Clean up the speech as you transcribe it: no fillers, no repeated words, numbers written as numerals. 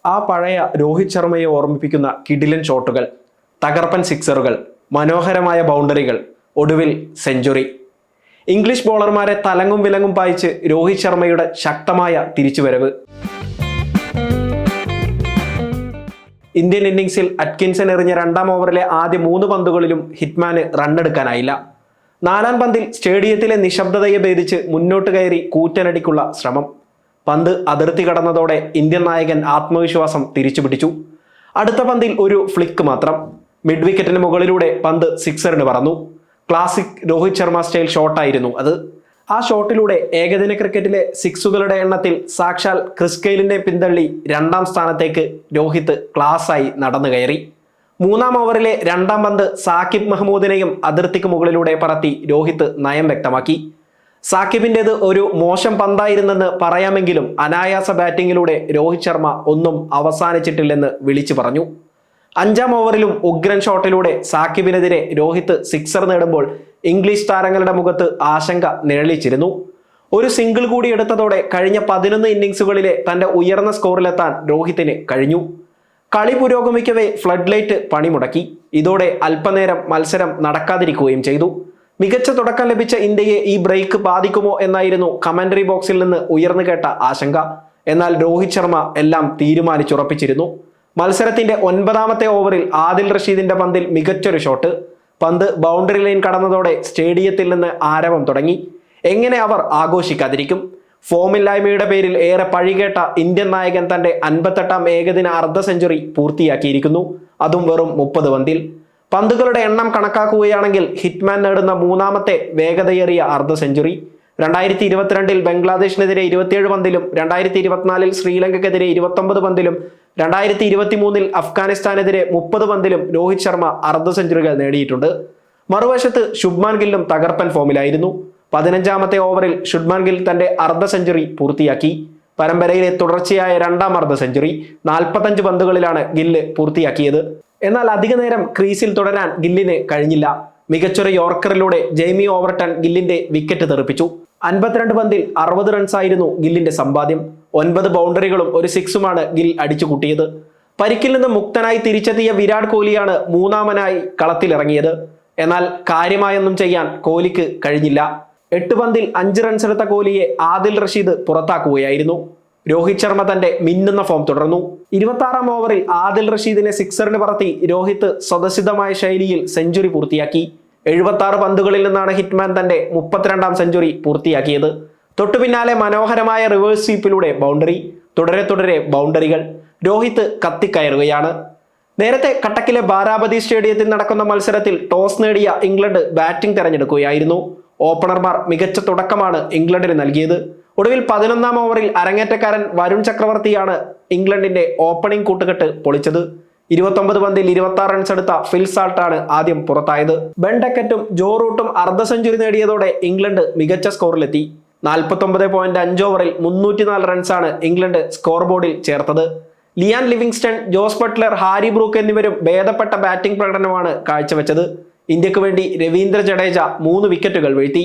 ആ പഴയ രോഹിത് ശർമ്മയെ ഓർമ്മിപ്പിക്കുന്ന കിടിലൻ ഷോട്ടുകൾ, തകർപ്പൻ സിക്സറുകൾ, മനോഹരമായ ബൗണ്ടറികൾ, ഒടുവിൽ സെഞ്ചുറി. ഇംഗ്ലീഷ് ബോളർമാരെ തലങ്ങും വിലങ്ങും പായിച്ച് രോഹിത് ശർമ്മയുടെ ശക്തമായ തിരിച്ചുവരവ്. ഇന്ത്യൻ ഇന്നിംഗ്സിൽ അറ്റ്കിൻസൺ എറിഞ്ഞ 2ാം ഓവറിലെ ആദ്യ 3 പന്തുകളിലും ഹിറ്റ്മാന് റണ്ണെടുക്കാനായില്ല. 4ാം പന്തിൽ സ്റ്റേഡിയത്തിലെ നിശബ്ദതയെ ഭേദിച്ച് മുന്നോട്ട് കയറി കൂറ്റനടിക്കുള്ള ശ്രമം. പന്ത് അതിർത്തി കടന്നതോടെ ഇന്ത്യൻ നായകൻ ആത്മവിശ്വാസം തിരിച്ചുപിടിച്ചു. അടുത്ത പന്തിൽ ഒരു ഫ്ലിക്ക് മാത്രം. മിഡ് വിക്കറ്റിന് മുകളിലൂടെ പന്ത് സിക്സറിന് പറന്നു. ക്ലാസിക് രോഹിത് ശർമ്മ സ്റ്റൈൽ ഷോട്ടായിരുന്നു അത്. ആ ഷോട്ടിലൂടെ ഏകദിന ക്രിക്കറ്റിലെ സിക്സുകളുടെ എണ്ണത്തിൽ സാക്ഷാൽ ക്രിസ് ഗെയിലിനെ പിന്തള്ളി 2ാം സ്ഥാനത്തേക്ക് രോഹിത് ക്ലാസ്സായി നടന്നു കയറി. 3ാം ഓവറിലെ 2ാം പന്ത് സാക്കിബ് മഹ്മൂദിനെയും അതിർത്തിക്ക് മുകളിലൂടെ പറത്തി രോഹിത് നയം വ്യക്തമാക്കി. സാക്കിബിൻ്റേത് ഒരു മോശം പന്തായിരുന്നെന്ന് പറയാമെങ്കിലും അനായാസ ബാറ്റിങ്ങിലൂടെ രോഹിത് ശർമ്മ ഒന്നും അവസാനിച്ചിട്ടില്ലെന്ന് വിളിച്ചു പറഞ്ഞു. 5ാം ഓവറിലും ഉഗ്രൻ ഷോട്ടിലൂടെ സാക്കിബിനെതിരെ രോഹിത് സിക്സർ നേടുമ്പോൾ ഇംഗ്ലീഷ് താരങ്ങളുടെ മുഖത്ത് ആശങ്ക നിഴലിച്ചിരുന്നു. ഒരു സിംഗിൾ കൂടി എടുത്തതോടെ കഴിഞ്ഞ 11 ഇന്നിംഗ്സുകളിലെ തന്റെ ഉയർന്ന സ്കോറിലെത്താൻ രോഹിത്തിന് കഴിഞ്ഞു. കളി പുരോഗമിക്കവേ ഫ്ലഡ് ലൈറ്റ് പണിമുടക്കി. ഇതോടെ അല്പനേരം മത്സരം നടക്കാതിരിക്കുകയും ചെയ്തു. മികച്ച തുടക്കം ലഭിച്ച ഇന്ത്യയെ ഈ ബ്രേക്ക് ബാധിക്കുമോ എന്നായിരുന്നു കമന്ററി ബോക്സിൽ നിന്ന് ഉയർന്നു കേട്ട ആശങ്ക. എന്നാൽ രോഹിത് ശർമ്മ എല്ലാം തീരുമാനിച്ചുറപ്പിച്ചിരുന്നു. മത്സരത്തിന്റെ 9ാമത്തെ ഓവറിൽ ആദിൽ റഷീദിന്റെ പന്തിൽ മികച്ചൊരു ഷോട്ട്. പന്ത് ബൗണ്ടറി ലൈൻ കടന്നതോടെ സ്റ്റേഡിയത്തിൽ നിന്ന് ആരവം തുടങ്ങി. എങ്ങനെ അവർ ആഘോഷിക്കാതിരിക്കും? ഫോമില്ലായ്മയുടെ പേരിൽ ഏറെ പഴികേട്ട ഇന്ത്യൻ നായകൻ തന്റെ 58ാം ഏകദിന അർദ്ധ സെഞ്ചുറി പൂർത്തിയാക്കിയിരിക്കുന്നു. അതും വെറും 30 പന്തിൽ. പന്തുകളുടെ എണ്ണം കണക്കാക്കുകയാണെങ്കിൽ ഹിറ്റ്മാൻ നേടുന്ന 3ാമത്തെ വേഗതയേറിയ അർദ്ധ സെഞ്ചുറി. 2022 ബംഗ്ലാദേശിനെതിരെ 27 പന്തിലും 2024 ശ്രീലങ്കയ്ക്കെതിരെ 29 പന്തിലും 2023 അഫ്ഗാനിസ്ഥാനെതിരെ 30 പന്തിലും രോഹിത് ശർമ്മ അർദ്ധ സെഞ്ചുറികൾ നേടിയിട്ടുണ്ട്. മറുവശത്ത് ശുഭ്മാൻ ഗില്ലും തകർപ്പൻ ഫോമിലായിരുന്നു. 15ാമത്തെ ഓവറിൽ ശുഭ്മാൻ ഗിൽ തന്റെ അർദ്ധ സെഞ്ചുറി പൂർത്തിയാക്കി. പരമ്പരയിലെ തുടർച്ചയായ 2ാം അർദ്ധ സെഞ്ചുറി. 45 പന്തുകളിലാണ് ഗില്ല് പൂർത്തിയാക്കിയത്. എന്നാൽ അധിക നേരം ക്രീസിൽ തുടരാൻ ഗില്ലിന് കഴിഞ്ഞില്ല. മികച്ചൊരു യോർക്കറിലൂടെ ജെയ്മി ഓവർട്ടൺ ഗില്ലിന്റെ വിക്കറ്റ് തെറിപ്പിച്ചു. 52 പന്തിൽ 60 റൺസായിരുന്നു ഗില്ലിന്റെ സമ്പാദ്യം. 9 ബൗണ്ടറികളും ഒരു സിക്സുമാണ് ഗിൽ അടിച്ചുകൂട്ടിയത്. പരിക്കിൽ നിന്ന് മുക്തനായി തിരിച്ചെത്തിയ വിരാട് കോഹ്ലിയാണ് 3ാമനായി കളത്തിലിറങ്ങിയത്. എന്നാൽ കാര്യമായൊന്നും ചെയ്യാൻ കോഹ്ലിക്ക് കഴിഞ്ഞില്ല. 8 പന്തിൽ 5 റൺസ് എടുത്ത കോഹ്ലിയെ ആദിൽ റഷീദ് പുറത്താക്കുകയായിരുന്നു. രോഹിത് ശർമ്മ തന്റെ മിന്നുന്ന ഫോം തുടർന്നു. 26ാം ഓവറിൽ ആദിൽ റഷീദിനെ സിക്സറിന് പറത്തി രോഹിത് സ്വതസിദ്ധമായ ശൈലിയിൽ സെഞ്ചുറി പൂർത്തിയാക്കി. 76 പന്തുകളിൽ നിന്നാണ് ഹിറ്റ്മാൻ തന്റെ 32ാം സെഞ്ചുറി പൂർത്തിയാക്കിയത്. തൊട്ടു പിന്നാലെ മനോഹരമായ റിവേഴ്സ് സ്വീപ്പിലൂടെ ബൗണ്ടറി. തുടരെ ബൗണ്ടറികൾ. രോഹിത് കത്തിക്കയറുകയാണ്. നേരത്തെ കട്ടക്കിലെ ബാരാബതി സ്റ്റേഡിയത്തിൽ നടക്കുന്ന മത്സരത്തിൽ ടോസ് നേടിയ ഇംഗ്ലണ്ട് ബാറ്റിംഗ് തെരഞ്ഞെടുക്കുകയായിരുന്നു. ഓപ്പണർമാർ മികച്ച തുടക്കമാണ് ഇംഗ്ലണ്ടിന് നൽകിയത്. ഒടുവിൽ 11ാം ഓവറിൽ അരങ്ങേറ്റക്കാരൻ വരുൺ ചക്രവർത്തിയാണ് ഇംഗ്ലണ്ടിന്റെ ഓപ്പണിംഗ് കൂട്ടുകെട്ട് പൊളിച്ചത്. 29 പന്തിൽ 26 റൺസ് എടുത്ത ഫിൽ സാൾട്ടാണ് ആദ്യം പുറത്തായത്. ബെൻ ഡക്കറ്റും ജോ റൂട്ടും അർദ്ധ സെഞ്ചുറി നേടിയതോടെ ഇംഗ്ലണ്ട് മികച്ച സ്കോറിലെത്തി. 49.5 ഓവറിൽ 304 റൺസാണ് ഇംഗ്ലണ്ട് സ്കോർ ബോർഡിൽ ചേർത്തത്. Liam Livingstone, Jos Buttler, Harry Brook എന്നിവരും ഭേദപ്പെട്ട ബാറ്റിംഗ് പ്രകടനമാണ് കാഴ്ചവെച്ചത്. ഇന്ത്യക്ക് വേണ്ടി രവീന്ദ്ര ജഡേജ 3 വിക്കറ്റുകൾ വീഴ്ത്തി.